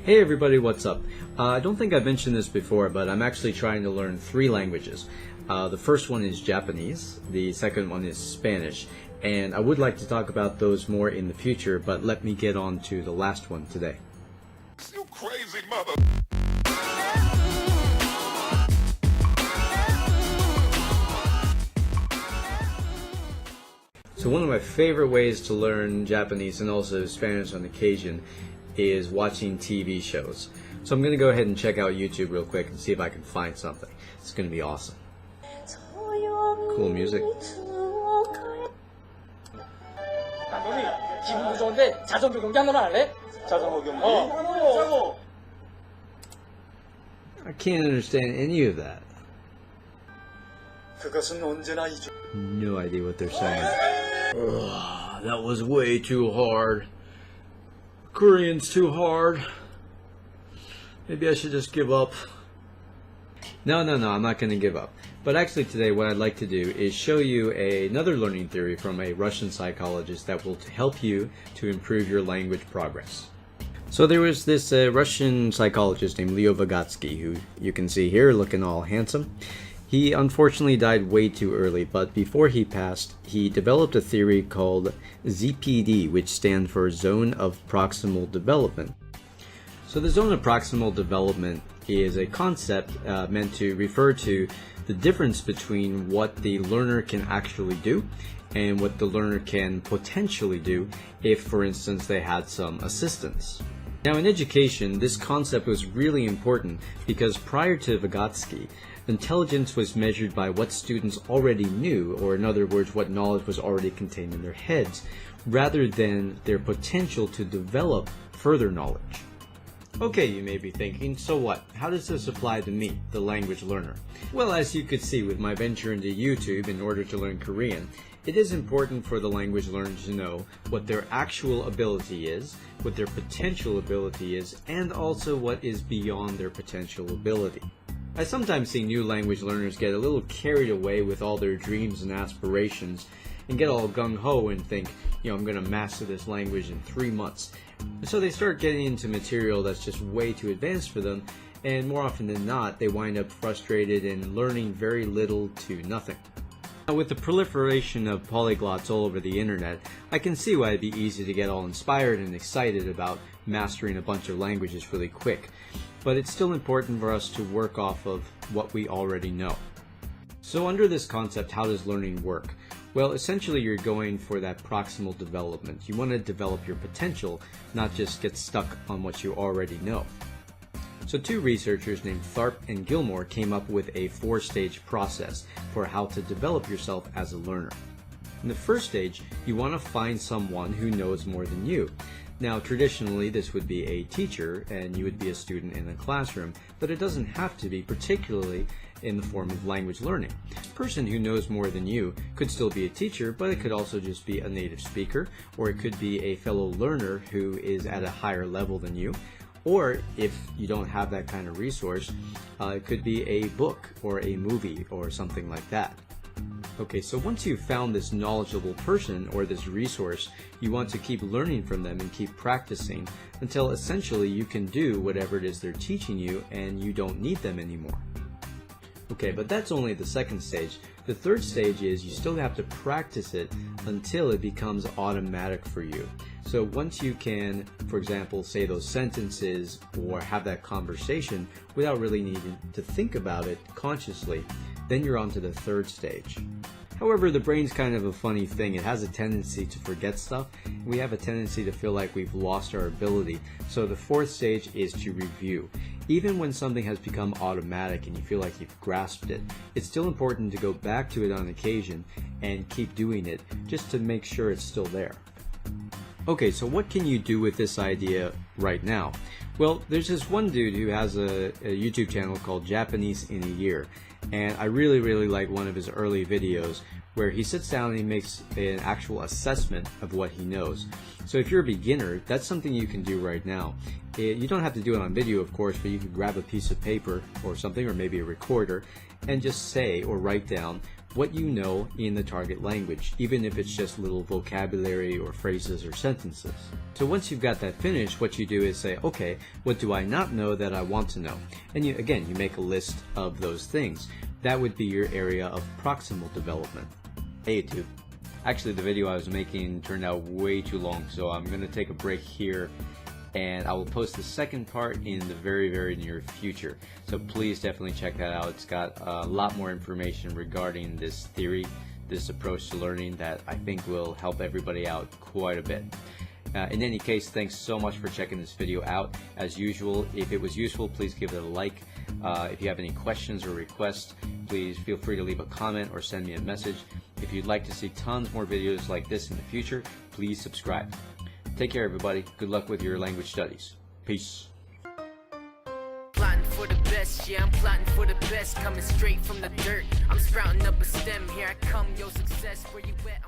Hey everybody, what's up? I don't think I've mentioned this before, but I'm actually trying to learn 3 languages. The first one is Japanese, the second one is Spanish, and I would like to talk about those more in the future, but let me get on to the last one today. You crazy mother... So one of my favorite ways to learn Japanese and also Spanish on occasion is watching TV shows. So I'm going to go ahead and check out YouTube real quick and see if I can find something. It's going to be awesome. Cool music. 기분도 좋은데 자전거 경기 한번 할래? 자전거 경기? I can't understand any of that. 그것은 언제나 No idea what they're saying. Ugh, that was way too hard. Korean's too hard. Maybe I should just give up. No, I'm not going to give up. But actually today what I'd like to do is show you another learning theory from a Russian psychologist that will help you to improve your language progress. So there was this Russian psychologist named Leo Vygotsky, who you can see here looking all handsome. He unfortunately died way too early, but before he passed, he developed a theory called ZPD, which stands for Zone of Proximal Development. So the Zone of Proximal Development is a concept meant to refer to the difference between what the learner can actually do and what the learner can potentially do if, for instance, they had some assistance. Now in education, this concept was really important because prior to Vygotsky, intelligence was measured by what students already knew, or in other words, what knowledge was already contained in their heads, rather than their potential to develop further knowledge. Okay, you may be thinking, so what? How does this apply to me, the language learner? Well, as you could see with my venture into YouTube in order to learn Korean, it is important for the language learner to know what their actual ability is, what their potential ability is, and also what is beyond their potential ability. I sometimes see new language learners get a little carried away with all their dreams and aspirations and get all gung-ho and think, I'm going to master this language in 3 months. And so they start getting into material that's just way too advanced for them, and more often than not, they wind up frustrated and learning very little to nothing. Now, with the proliferation of polyglots all over the internet, I can see why it'd be easy to get all inspired and excited about mastering a bunch of languages really quick. But it's still important for us to work off of what we already know. So under this concept, how does learning work? Well, essentially you're going for that proximal development. You want to develop your potential, not just get stuck on what you already know. So 2 researchers named Tharp and Gilmore came up with a 4-stage process for how to develop yourself as a learner. In the first stage, you want to find someone who knows more than you. Now, traditionally, this would be a teacher, and you would be a student in a classroom, but it doesn't have to be, particularly in the form of language learning. A person who knows more than you could still be a teacher, but it could also just be a native speaker, or it could be a fellow learner who is at a higher level than you, or if you don't have that kind of resource, it could be a book or a movie or something like that. Okay, so once you've found this knowledgeable person or this resource, you want to keep learning from them and keep practicing until essentially you can do whatever it is they're teaching you and you don't need them anymore. Okay, but that's only the second stage. The third stage is you still have to practice it until it becomes automatic for you. So once you can, for example, say those sentences or have that conversation without really needing to think about it consciously, then you're on to the third stage. However, the brain's kind of a funny thing. It has a tendency to forget stuff. We have a tendency to feel like we've lost our ability. So the 4th stage is to review. Even when something has become automatic and you feel like you've grasped it, it's still important to go back to it on occasion and keep doing it just to make sure it's still there. Okay, so what can you do with this idea right now? Well, there's this one dude who has a YouTube channel called Japanese in a Year, and I really like one of his early videos where he sits down and he makes an actual assessment of what he knows. So if you're a beginner, that's something you can do right now. You don't have to do it on video, of course, but you can grab a piece of paper or something, or maybe a recorder, and just say or write down what you know in the target language, even if it's just little vocabulary or phrases or sentences. So once you've got that finished, what you do is say, okay, what do I not know that I want to know? And you make a list of those things. That would be your area of proximal development. Hey YouTube. Actually, the video I was making turned out way too long, so I'm going to take a break here, and I will post the second part in the very, very near future. So please definitely check that out. It's got a lot more information regarding this theory, this approach to learning that I think will help everybody out quite a bit. In any case, thanks so much for checking this video out. As usual, if it was useful, please give it a like. If you have any questions or requests, please feel free to leave a comment or send me a message. If you'd like to see tons more videos like this in the future, please subscribe. Take care, everybody. Good luck with your language studies. Peace. Plotting for the best, yeah, I'm plotting for the best. Coming straight from the dirt, I'm sprouting up a stem. Here I come, your success, where you at?